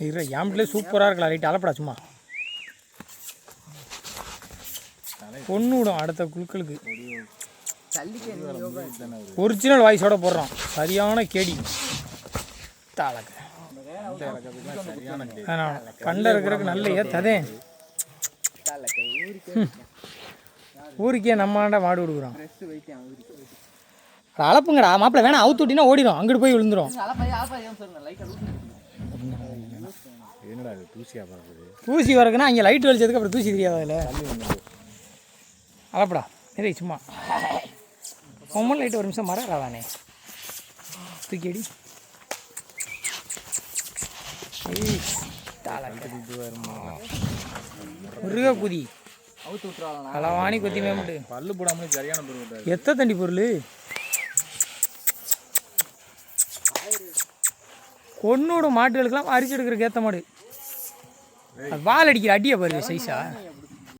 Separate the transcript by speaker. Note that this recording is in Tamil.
Speaker 1: இல்லை ஏம்ட்லேயே சூப்பராக இருக்கலாம் ரைட்டு அலப்படா சும்மா பொண்ணு விடும் அடுத்த குழுக்களுக்கு ஒரிஜினல் வாய்ஸோட போடுறோம் சரியான கேடி தாளக்க கண்ட இருக்கிறதுக்கு நல்ல ஏத்ததே ஊருக்கே நம்மாண்ட மாடு கொடுக்குறோம் அளப்புங்கடா மாப்பிள்ள வேணா அவுத்து விட்டினா ஓடிடும் அங்கிட்டு போய் விழுந்துடும் தூசி வரக்குன்னா அங்கே லைட் வெளிச்சதுக்கு அப்புறம் தூசி தெரியாது அதில் அளப்படா நிறைய சும்மா பொம்மன் லைட் ஒரு நிமிஷம் மறாதானே தூக்கிடி முருக குதி களவாணி கொத்தி மேம்பட்டு பல்லு போடாமல் சரியான பொருள் எத்த தண்டி பொருள் கொன்னோட மாட்டுகளுக்கெல்லாம் அரிசி எடுக்கிறதுக்கு ஏற்ற மாடு வால் அடிக்கிற அடியை பாரு சைஸா